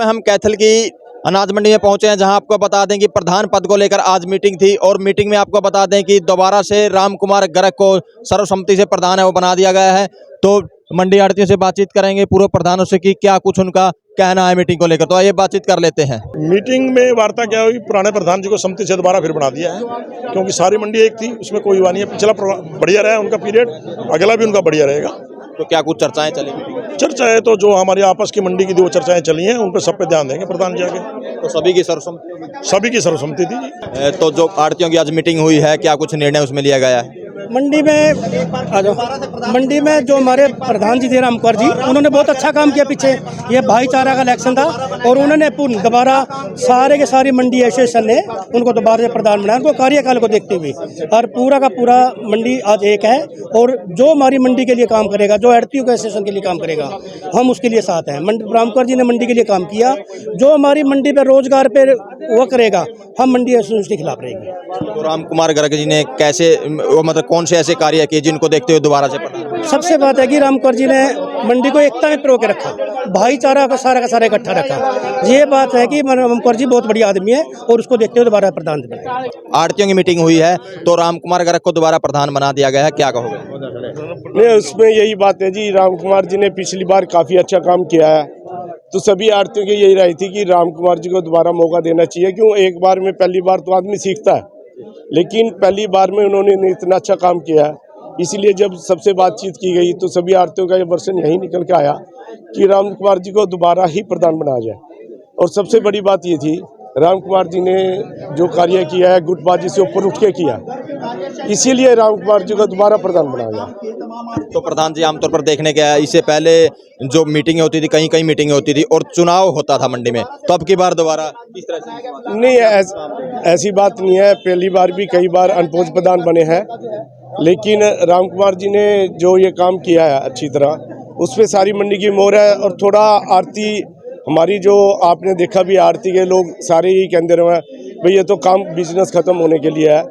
हम कैथल की अनाज मंडी में पहुंचे हैं, जहां आपको बता दें कि प्रधान पद को लेकर आज मीटिंग थी और मीटिंग में आपको बता दें कि दोबारा से राम कुमार गर्ग को सर्वसम्मति से प्रधान है वो बना दिया गया है। तो मंडी आड़तियों से बातचीत करेंगे पूर्व प्रधानों से कि क्या कुछ उनका कहना है मीटिंग को लेकर। तो आइए बातचीत कर लेते हैं। मीटिंग में वार्ता क्या हुई, पुराने प्रधान जी को सम्मति से दोबारा फिर बना दिया है, क्योंकि सारी मंडी एक थी, उसमें कोई हुआ नहीं है। पिछला बढ़िया रहा उनका पीरियड, अगला भी उनका बढ़िया रहेगा। तो क्या कुछ चर्चाएं चली? चर्चा है तो जो हमारी आपस की मंडी की दो चर्चाएं चली हैं उन पर सब पे ध्यान देंगे प्रधान जी आगे। तो सभी की सर्वसम्मति? सभी की सर्वसम्मति थी। तो जो आड़तियों की आज मीटिंग हुई है, क्या कुछ निर्णय उसमें लिया गया है? मंडी में जो हमारे प्रधान जी थे राम कुमार जी, उन्होंने बहुत अच्छा काम किया। पीछे ये भाईचारा का इलेक्शन था और उन्होंने दोबारा सारे के सारी मंडी एसोसिएशन ने उनको दोबारा से प्रधान बनाया, उनको कार्यकाल को देखते हुए। और पूरा का पूरा मंडी आज एक है और जो हमारी मंडी के लिए काम करेगा, जो आड़तियों के एसोसिएशन के लिए काम करेगा, हम उसके लिए साथ हैं। राम कुमार जी ने मंडी के लिए काम किया, जो हमारी मंडी पे रोजगार पे वो करेगा, हम मंडी एसोसिएशन के खिलाफ रहेंगे। तो राम कुमार गर्ग जी ने कैसे, मतलब कौन से ऐसे कार्य किए जिनको देखते हुए दोबारा से प्रधान? सबसे बात है कि राम कुमार जी ने मंडी को एकता में पिरो के रखा, भाईचारा का सारा इकट्ठा रखा। ये बात है कि राम कुमार जी बहुत बढ़िया आदमी है और उसको देखते हुए दोबारा प्रधान बने। आड़तियों की मीटिंग हुई है तो राम कुमार गर्ग को दोबारा प्रधान बना दिया गया है, क्या कहोगे? नहीं, उसमें यही बात है जी, राम कुमार जी ने पिछली बार काफी अच्छा काम किया है, तो सभी आड़तियों की यही राय थी कि राम कुमार जी को दोबारा मौका देना चाहिए। क्यों, एक बार में पहली बार तो आदमी सीखता है, लेकिन पहली बार में उन्होंने इतना अच्छा काम किया है, इसीलिए जब सबसे बातचीत की गई तो सभी आड़तियों का ये वर्षन यही निकल के आया कि राम कुमार जी को दोबारा ही प्रधान बनाया जाए। और सबसे बड़ी बात ये थी, राम कुमार जी ने जो कार्य किया है गुटबाजी से ऊपर उठ के किया, इसीलिए राम कुमार जी को दोबारा प्रधान बनाया जाए। तो प्रधान जी आमतौर पर देखने के इससे पहले जो मीटिंगें होती थी, कहीं मीटिंगें होती थी और चुनाव होता था मंडी में, तो अब की बार दोबारा किस तरह से? नहीं, ऐसी बात नहीं है। पहली बार भी कई बार अनपोज प्रधान बने हैं, लेकिन राम कुमार जी ने जो ये काम किया है अच्छी तरह, उस पर सारी मंडी की मोहर है। और थोड़ा आरती हमारी जो आपने देखा भी, आरती के लोग सारे ही कहते रहे भाई ये तो काम बिजनेस खत्म होने के लिए है।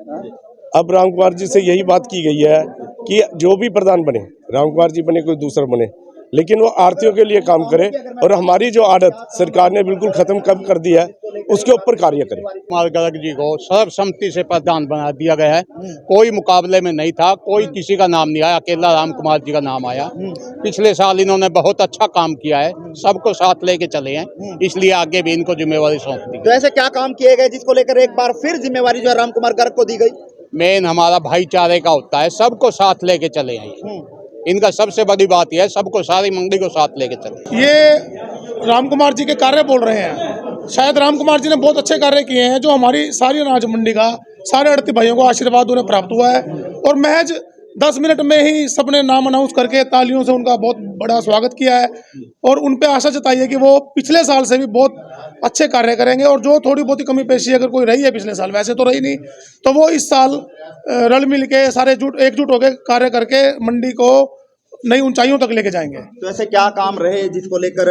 अब राम कुमार जी से यही बात की गई है कि जो भी प्रधान बने, राम कुमार जी बने कोई दूसरा बने, लेकिन वो आरतियों के लिए काम करे और हमारी जो आदत सरकार ने बिल्कुल खत्म कब कर दी है उसके ऊपर कार्य करे। कुमार गर्ग जी को सर्वसम्मति से प्रधान बना दिया गया है। कोई मुकाबले में नहीं था, कोई किसी का नाम नहीं आया, अकेला राम कुमार जी का नाम आया। पिछले साल इन्होंने बहुत अच्छा काम किया है, सबको साथ लेके चले हैं, इसलिए आगे भी इनको जिम्मेवारी सौंप दी। तो ऐसे क्या काम किए गए जिसको लेकर एक बार फिर जिम्मेवारी जो है राम कुमार गर्ग को दी गई? मेन हमारा भाईचारे का होता है, सबको साथ लेके चले हैं। इनका सबसे बड़ी बात यह है, सबको सारी मंडी को साथ लेके चले। ये राम कुमार जी के कार्य बोल रहे हैं। शायद राम कुमार जी ने बहुत अच्छे कार्य किए हैं, जो हमारी सारी अनाज मंडी का सारे आड़ती भाइयों को आशीर्वाद उन्हें प्राप्त हुआ है। और महज 10 मिनट में ही सबने नाम अनाउंस करके तालियों से उनका बहुत बड़ा स्वागत किया है और उन पे आशा जताई है कि वो पिछले साल से भी बहुत अच्छे कार्य करेंगे। और जो थोड़ी बहुत ही कमी पेशी अगर कोई रही है पिछले साल, वैसे तो रही नहीं, तो वो इस साल रल मिल के सारे एकजुट होकर कार्य करके मंडी को नई ऊंचाइयों तक लेके जाएंगे। तो ऐसे क्या काम रहे जिसको लेकर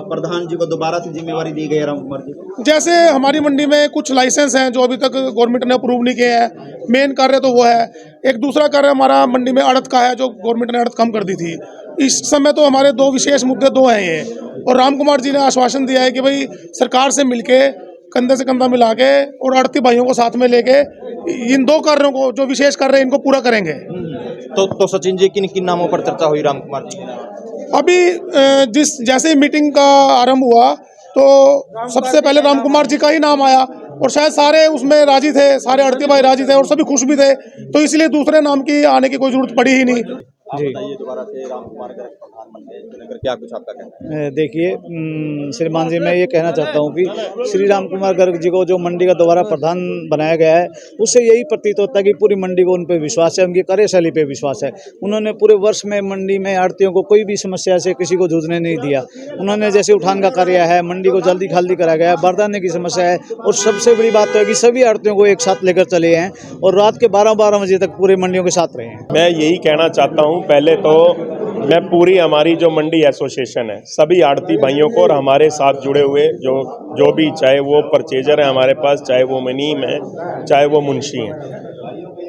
प्रधान जी को दोबारा से जिम्मेवारी दी गई राम कुमार जी? जैसे हमारी मंडी में कुछ लाइसेंस हैं जो अभी तक गवर्नमेंट ने अप्रूव नहीं किए हैं, मेन कार्य तो वो है। एक दूसरा कार्य हमारा मंडी में आड़त का है, जो गवर्नमेंट ने आड़त कम कर दी थी। इस समय तो हमारे दो विशेष मुद्दे दो हैं ये, और राम कुमार जी ने आश्वासन दिया है कि भाई सरकार से मिलके कंधे से कंधा मिला के और आड़ती भाइयों को साथ में लेके इन दो कार्यों को, जो विशेष कार्य इनको पूरा करेंगे। तो सचिन जी किन नामों पर चर्चा हुई राम कुमार जी? अभी जैसे ही मीटिंग का आरंभ हुआ तो सबसे पहले राम कुमार जी का ही नाम आया और शायद सारे उसमें राजी थे, सारे आड़ती भाई राजी थे और सभी खुश भी थे, तो इसलिए दूसरे नाम की आने की कोई जरूरत पड़ी ही नहीं। जी, दोबारा से राम कुमार गर्ग प्रधान बनने को लेकर क्या कुछ आपका कहना है? देखिए श्रीमान जी, मैं ये कहना चाहता हूँ कि श्री राम कुमार गर्ग जी को जो मंडी का दोबारा प्रधान बनाया गया है, उससे यही प्रतीत होता है कि पूरी मंडी को उन पर विश्वास है, उनकी कार्यशैली पे विश्वास है। उन्होंने पूरे वर्ष में मंडी में आड़तियों को कोई भी समस्या से किसी को जूझने नहीं दिया। उन्होंने जैसे उठान का कार्य है, मंडी को जल्दी खाली कराया गया है, बारदाने की समस्या है, और सबसे बड़ी बात तो है कि सभी आड़तियों को एक साथ लेकर चले हैं और रात के 12-12 बजे तक पूरे मंडियों के साथ रहे हैं। मैं यही कहना चाहता हूँ पहले तो मैं पूरी हमारी जो मंडी एसोसिएशन है सभी आड़ती भाइयों को और हमारे साथ जुड़े हुए जो भी, चाहे वो परचेजर है हमारे पास, चाहे वो मनीम है, चाहे वो मुंशी हैं,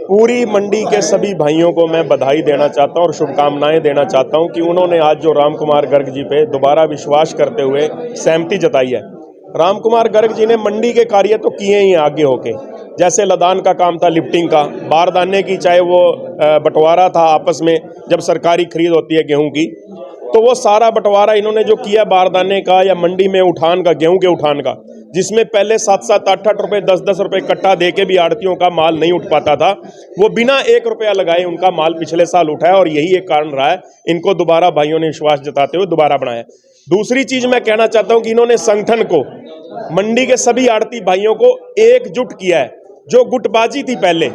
पूरी मंडी के सभी भाइयों को मैं बधाई देना चाहता हूं और शुभकामनाएं देना चाहता हूं कि उन्होंने आज जो राम कुमार गर्ग जी पे दोबारा विश्वास करते हुए सहमति जताई है। राम कुमार गर्ग जी ने मंडी के कार्य तो किए ही आगे होके, जैसे लदान का काम था, लिफ्टिंग का, बारदाने की, चाहे वो बंटवारा था आपस में जब सरकारी खरीद होती है गेहूं की, तो वो सारा बंटवारा इन्होंने जो किया बारदाने का या मंडी में उठान का, गेहूं के उठान का, जिसमें पहले 7-7, 8-8 रुपए, 10-10 रुपए कट्टा दे के भी आड़तियों का माल नहीं उठ पाता था, वो बिना 1 रुपया लगाए उनका माल पिछले साल उठाया और यही एक कारण रहा है इनको दोबारा भाइयों ने विश्वास जताते हुए दोबारा बनाया। दूसरी चीज मैं कहना चाहता हूं कि इन्होंने संगठन को, मंडी के सभी आड़ती भाइयों को एकजुट किया है। जो गुटबाजी थी पहले,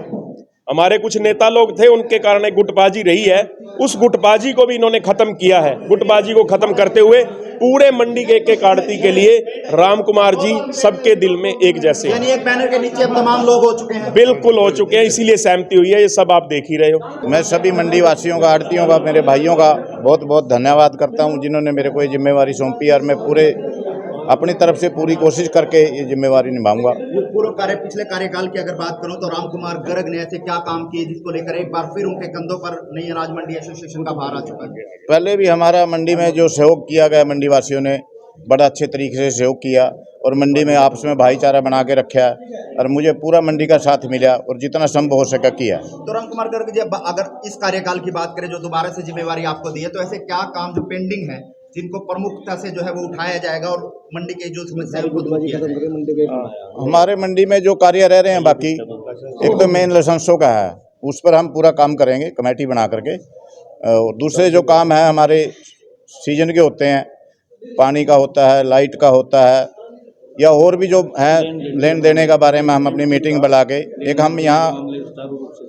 हमारे कुछ नेता लोग थे उनके कारण एक गुटबाजी रही है, उस गुटबाजी को भी इन्होंने खत्म किया है। गुटबाजी को खत्म करते हुए पूरे मंडी के एक आड़ती के लिए राम कुमार जी सबके दिल में एक जैसे, यानी एक बैनर के नीचे अब तमाम लोग हो चुके हैं। बिल्कुल हो चुके हैं, इसीलिए सहमति हुई है, ये सब आप देख ही रहे हो। मैं सभी मंडी वासियों का, आड़तियों का, मेरे भाइयों का बहुत बहुत धन्यवाद करता हूं जिन्होंने मेरे को ये जिम्मेवारी सौंपी और मैं पूरे अपनी तरफ से पूरी कोशिश करके ये जिम्मेवारी निभाऊंगा। पूर्व कार्य, पिछले कार्यकाल की अगर बात करूं तो राम कुमार गर्ग ने ऐसे क्या काम किए जिसको लेकर एक बार फिर उनके कंधों पर नई अनाज मंडी एसोसिएशन का भार आ चुका है? पहले भी हमारा मंडी में जो सहयोग किया गया, मंडी वासियों ने बड़ा अच्छे तरीके से सहयोग किया और मंडी में आपस में भाईचारा बना के रखा है और मुझे पूरा मंडी का साथ मिला और जितना संभव हो सका किया। तो राम कुमार गर्ग जी, अगर इस कार्यकाल की बात करें जो दोबारा से जिम्मेवारी आपको दी है, तो ऐसे क्या काम जो पेंडिंग है जिनको प्रमुखता से जो है वो उठाया जाएगा और मंडी के जो समस्याएं उनको दूर किया जाएगा? हमारे मंडी में जो कार्य रह रहे हैं बाकी, एक तो मेन लाइसेंसों का है, उस पर हम पूरा काम करेंगे कमेटी बना करके। और दूसरे जो काम है हमारे सीजन के होते हैं, पानी का होता है, लाइट का होता है, या और भी जो है लेन देने का बारे में हम अपनी मीटिंग बुला के एक हम यहाँ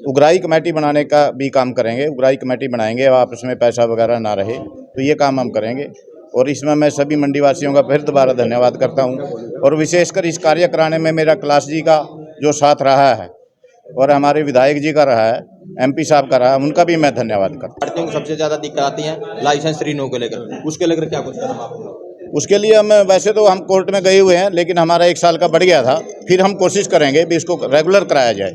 उगराई कमेटी बनाने का भी काम करेंगे। उगराई कमेटी बनाएंगे, आपस में पैसा वगैरह ना रहे, तो ये काम हम करेंगे। और इसमें मैं सभी मंडी वासियों का फिर दोबारा धन्यवाद करता हूँ और विशेषकर इस कार्य कराने में मेरा कैलाश जी का जो साथ रहा है और हमारे विधायक जी का रहा है, MP साहब का रहा है, उनका भी मैं धन्यवाद करता हूँ। सबसे ज्यादा दिक्कत आती है लाइसेंस रिन्यू को लेकर, उसके लेकर क्या कुछ करना आपको? उसके लिए हम वैसे तो हम कोर्ट में गए हुए हैं, लेकिन हमारा 1 साल का बढ़ गया था, फिर हम कोशिश करेंगे भी इसको रेगुलर कराया जाए।